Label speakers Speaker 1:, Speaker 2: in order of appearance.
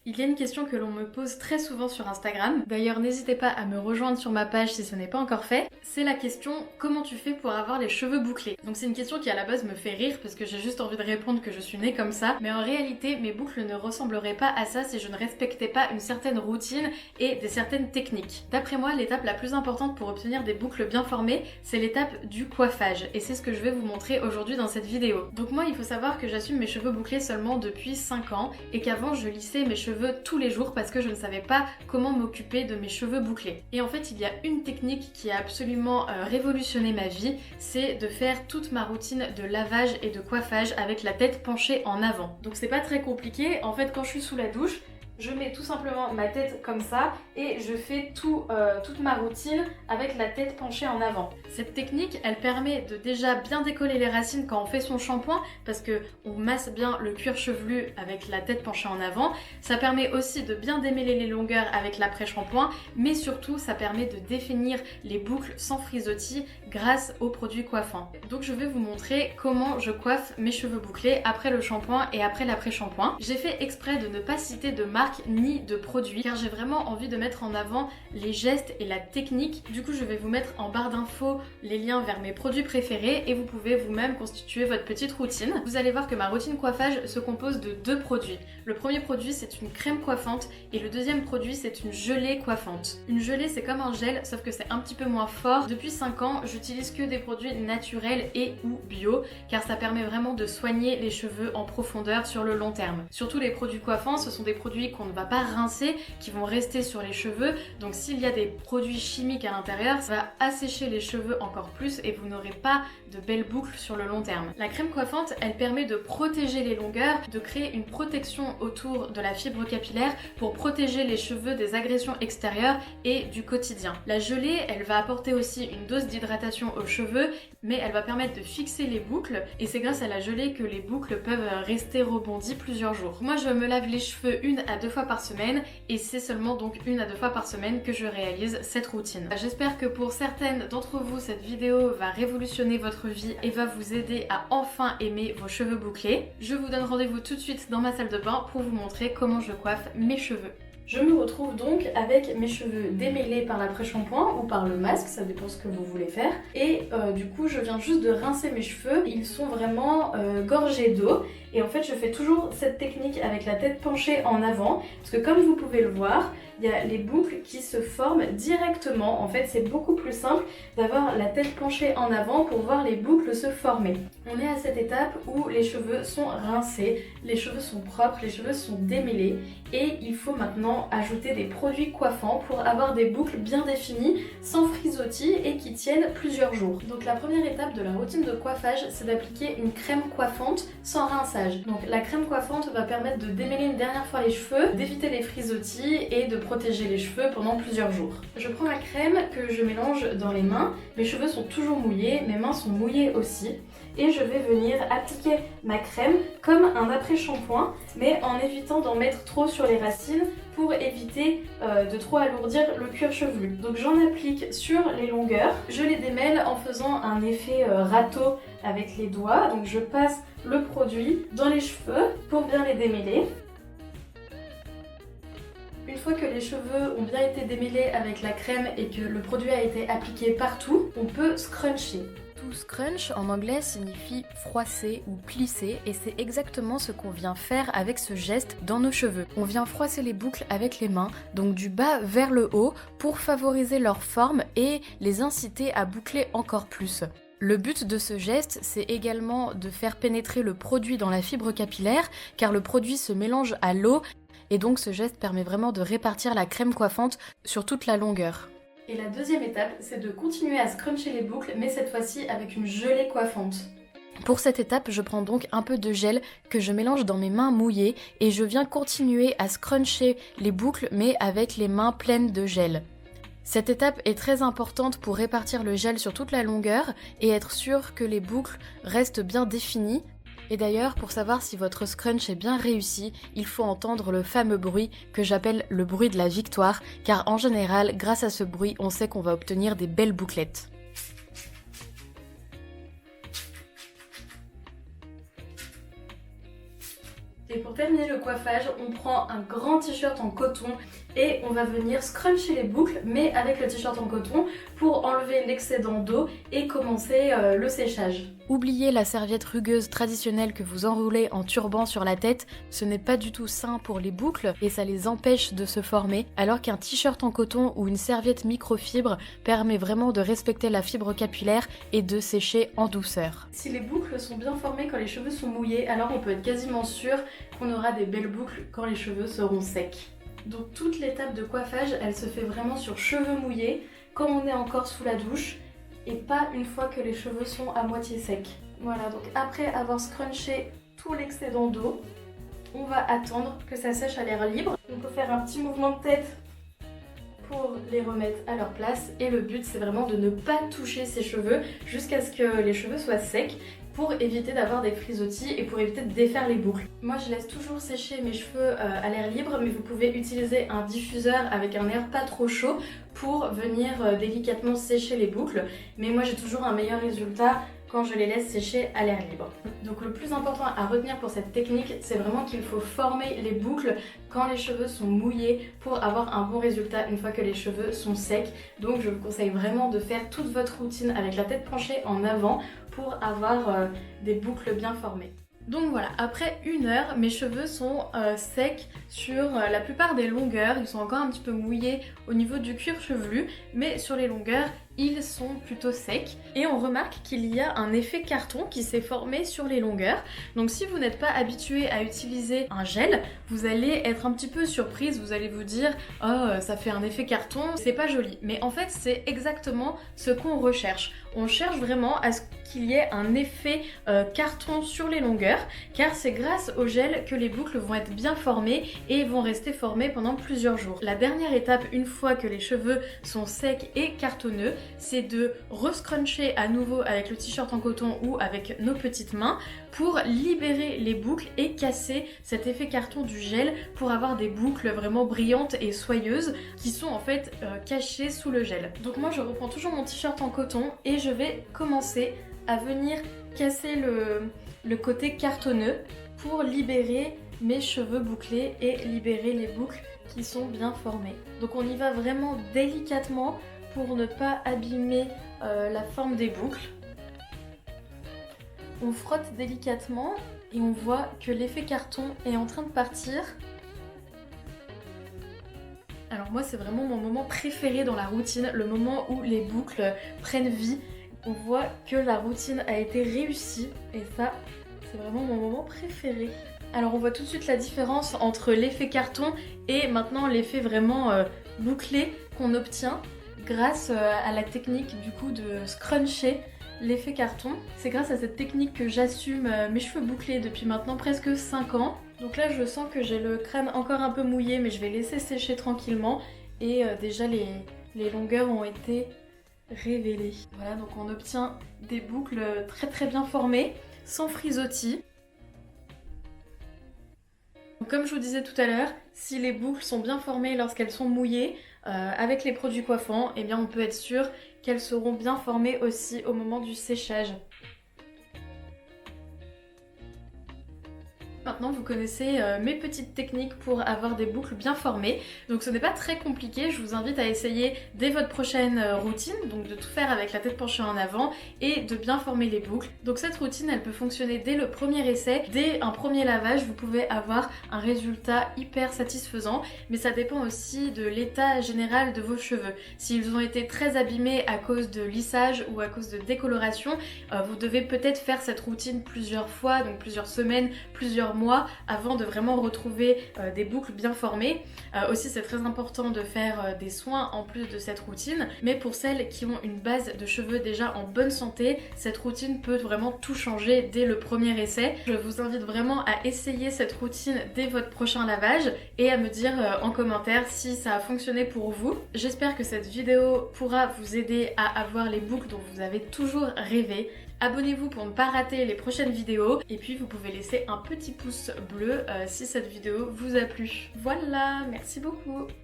Speaker 1: Il y a une question que l'on me pose très souvent sur Instagram, d'ailleurs n'hésitez pas à me rejoindre sur ma page si ce n'est pas encore fait, c'est la question comment tu fais pour avoir les cheveux bouclés. Donc c'est une question qui à la base me fait rire parce que j'ai juste envie de répondre que je suis née comme ça, mais en réalité mes boucles ne ressembleraient pas à ça si je ne respectais pas une certaine routine et des certaines techniques. D'après moi, l'étape la plus importante pour obtenir des boucles bien formées, c'est l'étape du coiffage, et c'est ce que je vais vous montrer aujourd'hui dans cette vidéo. Donc moi il faut savoir que j'assume mes cheveux bouclés seulement depuis 5 ans, et qu'avant je lissais mes cheveux tous les jours parce que je ne savais pas comment m'occuper de mes cheveux bouclés. Et en fait il y a une technique qui a absolument révolutionné ma vie, c'est de faire toute ma routine de lavage et de coiffage avec la tête penchée en avant. Donc c'est pas très compliqué, en fait quand je suis sous la douche, je mets tout simplement ma tête comme ça et je fais toute ma routine avec la tête penchée en avant. Cette technique, elle permet de déjà bien décoller les racines quand on fait son shampoing parce que on masse bien le cuir chevelu avec la tête penchée en avant. Ça permet aussi de bien démêler les longueurs avec l'après-shampoing, mais surtout ça permet de définir les boucles sans frisottis grâce aux produits coiffants. Donc je vais vous montrer comment je coiffe mes cheveux bouclés après le shampoing et après l'après-shampoing. J'ai fait exprès de ne pas citer de marque ni de produits car j'ai vraiment envie de mettre en avant les gestes et la technique. Du coup je vais vous mettre en barre d'infos les liens vers mes produits préférés et vous pouvez vous-même constituer votre petite routine. Vous allez voir que ma routine coiffage se compose de 2 produits. Le premier produit c'est une crème coiffante et le deuxième produit c'est une gelée coiffante. Une gelée c'est comme un gel sauf que c'est un petit peu moins fort. Depuis 5 ans j'utilise que des produits naturels et ou bio car ça permet vraiment de soigner les cheveux en profondeur sur le long terme. Surtout les produits coiffants, ce sont des produits qu'on ne va pas rincer, qui vont rester sur les cheveux, donc s'il y a des produits chimiques à l'intérieur, ça va assécher les cheveux encore plus et vous n'aurez pas de belles boucles sur le long terme. La crème coiffante, elle permet de protéger les longueurs, de créer une protection autour de la fibre capillaire pour protéger les cheveux des agressions extérieures et du quotidien. La gelée, elle va apporter aussi une dose d'hydratation aux cheveux, mais elle va permettre de fixer les boucles et c'est grâce à la gelée que les boucles peuvent rester rebondies plusieurs jours. Moi je me lave les cheveux 1 à 2 fois par semaine et c'est seulement donc 1 à 2 fois par semaine que je réalise cette routine. J'espère que pour certaines d'entre vous cette vidéo va révolutionner votre vie et va vous aider à enfin aimer vos cheveux bouclés. Je vous donne rendez-vous tout de suite dans ma salle de bain pour vous montrer comment je coiffe mes cheveux. Je me retrouve donc avec mes cheveux démêlés par l'après-shampoing ou par le masque, ça dépend ce que vous voulez faire. Et du coup, je viens juste de rincer mes cheveux. Ils sont vraiment gorgés d'eau. Et en fait, je fais toujours cette technique avec la tête penchée en avant. Parce que comme vous pouvez le voir, il y a les boucles qui se forment directement. En fait, c'est beaucoup plus simple d'avoir la tête penchée en avant pour voir les boucles se former. On est à cette étape où les cheveux sont rincés, les cheveux sont propres, les cheveux sont démêlés. Et il faut maintenant ajouter des produits coiffants pour avoir des boucles bien définies, sans frisottis et qui tiennent plusieurs jours. Donc la première étape de la routine de coiffage, c'est d'appliquer une crème coiffante sans rinçage. Donc la crème coiffante va permettre de démêler une dernière fois les cheveux, d'éviter les frisottis et de protéger les cheveux pendant plusieurs jours. Je prends la crème que je mélange dans les mains, mes cheveux sont toujours mouillés, mes mains sont mouillées aussi. Et je vais venir appliquer ma crème comme un après-shampoing, mais en évitant d'en mettre trop sur les racines pour éviter de trop alourdir le cuir chevelu. Donc j'en applique sur les longueurs, je les démêle en faisant un effet râteau avec les doigts. Donc je passe le produit dans les cheveux pour bien les démêler. Une fois que les cheveux ont bien été démêlés avec la crème et que le produit a été appliqué partout, on peut scruncher.
Speaker 2: To scrunch en anglais signifie froisser ou plisser et c'est exactement ce qu'on vient faire avec ce geste dans nos cheveux. On vient froisser les boucles avec les mains, donc du bas vers le haut pour favoriser leur forme et les inciter à boucler encore plus. Le but de ce geste, c'est également de faire pénétrer le produit dans la fibre capillaire car le produit se mélange à l'eau et donc ce geste permet vraiment de répartir la crème coiffante sur toute la longueur.
Speaker 1: Et la deuxième étape, c'est de continuer à scruncher les boucles, mais cette fois-ci avec une gelée coiffante.
Speaker 2: Pour cette étape, je prends donc un peu de gel que je mélange dans mes mains mouillées et je viens continuer à scruncher les boucles, mais avec les mains pleines de gel. Cette étape est très importante pour répartir le gel sur toute la longueur et être sûr que les boucles restent bien définies. Et d'ailleurs, pour savoir si votre scrunch est bien réussi, il faut entendre le fameux bruit que j'appelle le bruit de la victoire, car en général, grâce à ce bruit, on sait qu'on va obtenir des belles bouclettes.
Speaker 1: Et pour terminer le coiffage, on prend un grand t-shirt en coton et on va venir scruncher les boucles, mais avec le t-shirt en coton pour enlever l'excédent d'eau et commencer le séchage.
Speaker 2: Oubliez la serviette rugueuse traditionnelle que vous enroulez en turban sur la tête, ce n'est pas du tout sain pour les boucles et ça les empêche de se former, alors qu'un t-shirt en coton ou une serviette microfibre permet vraiment de respecter la fibre capillaire et de sécher en douceur.
Speaker 1: Si les boucles sont bien formées quand les cheveux sont mouillés, alors on peut être quasiment sûr qu'on aura des belles boucles quand les cheveux seront secs. Donc toute l'étape de coiffage, elle se fait vraiment sur cheveux mouillés, quand on est encore sous la douche, et pas une fois que les cheveux sont à moitié secs. Voilà, donc après avoir scrunché tout l'excédent d'eau, on va attendre que ça sèche à l'air libre. On peut faire un petit mouvement de tête pour les remettre à leur place, et le but c'est vraiment de ne pas toucher ses cheveux jusqu'à ce que les cheveux soient secs pour éviter d'avoir des frisottis et pour éviter de défaire les boucles. Moi je laisse toujours sécher mes cheveux à l'air libre, mais vous pouvez utiliser un diffuseur avec un air pas trop chaud pour venir délicatement sécher les boucles, mais moi j'ai toujours un meilleur résultat quand je les laisse sécher à l'air libre. Donc le plus important à retenir pour cette technique, c'est vraiment qu'il faut former les boucles quand les cheveux sont mouillés pour avoir un bon résultat une fois que les cheveux sont secs. Donc je vous conseille vraiment de faire toute votre routine avec la tête penchée en avant pour avoir des boucles bien formées. Donc voilà, après 1 heure, mes cheveux sont secs sur la plupart des longueurs. Ils sont encore un petit peu mouillés au niveau du cuir chevelu, mais sur les longueurs, ils sont plutôt secs. Et on remarque qu'il y a un effet carton qui s'est formé sur les longueurs. Donc si vous n'êtes pas habitué à utiliser un gel, vous allez être un petit peu surprise. Vous allez vous dire « Oh, ça fait un effet carton, c'est pas joli ». Mais en fait, c'est exactement ce qu'on recherche. On cherche vraiment à ce qu'il y ait un effet carton sur les longueurs, car c'est grâce au gel que les boucles vont être bien formées et vont rester formées pendant plusieurs jours. La dernière étape, une fois que les cheveux sont secs et cartonneux, c'est de rescruncher à nouveau avec le t-shirt en coton ou avec nos petites mains pour libérer les boucles et casser cet effet carton du gel pour avoir des boucles vraiment brillantes et soyeuses qui sont en fait cachées sous le gel. Donc moi je reprends toujours mon t-shirt en coton et je vais commencer à venir casser le côté cartonneux pour libérer mes cheveux bouclés et libérer les boucles qui sont bien formées. Donc on y va vraiment délicatement pour ne pas abîmer la forme des boucles. On frotte délicatement et on voit que l'effet carton est en train de partir. Alors moi c'est vraiment mon moment préféré dans la routine, le moment où les boucles prennent vie. On voit que la routine a été réussie et ça c'est vraiment mon moment préféré. Alors on voit tout de suite la différence entre l'effet carton et maintenant l'effet vraiment bouclé qu'on obtient grâce à la technique du coup de scruncher l'effet carton. C'est grâce à cette technique que j'assume mes cheveux bouclés depuis maintenant presque 5 ans. Donc là je sens que j'ai le crâne encore un peu mouillé, mais je vais laisser sécher tranquillement et déjà les longueurs ont été révélées. Voilà, donc on obtient des boucles très très bien formées, sans frisottis. Comme je vous disais tout à l'heure, si les boucles sont bien formées lorsqu'elles sont mouillées, avec les produits coiffants, eh bien on peut être sûr qu'elles seront bien formées aussi au moment du séchage. Maintenant vous connaissez mes petites techniques pour avoir des boucles bien formées, donc ce n'est pas très compliqué. Je vous invite à essayer dès votre prochaine routine, donc de tout faire avec la tête penchée en avant et de bien former les boucles. Donc cette routine elle peut fonctionner dès le premier essai, dès un premier lavage vous pouvez avoir un résultat hyper satisfaisant, mais ça dépend aussi de l'état général de vos cheveux. S'ils ont été très abîmés à cause de lissage ou à cause de décoloration, vous devez peut-être faire cette routine plusieurs fois, donc plusieurs semaines, plusieurs mois avant de vraiment retrouver des boucles bien formées. Aussi c'est très important de faire des soins en plus de cette routine, mais pour celles qui ont une base de cheveux déjà en bonne santé, cette routine peut vraiment tout changer dès le premier essai. Je vous invite vraiment à essayer cette routine dès votre prochain lavage et à me dire en commentaire si ça a fonctionné pour vous. J'espère que cette vidéo pourra vous aider à avoir les boucles dont vous avez toujours rêvé. Abonnez-vous pour ne pas rater les prochaines vidéos et puis vous pouvez laisser un petit pouce bleu si cette vidéo vous a plu. Voilà, merci beaucoup.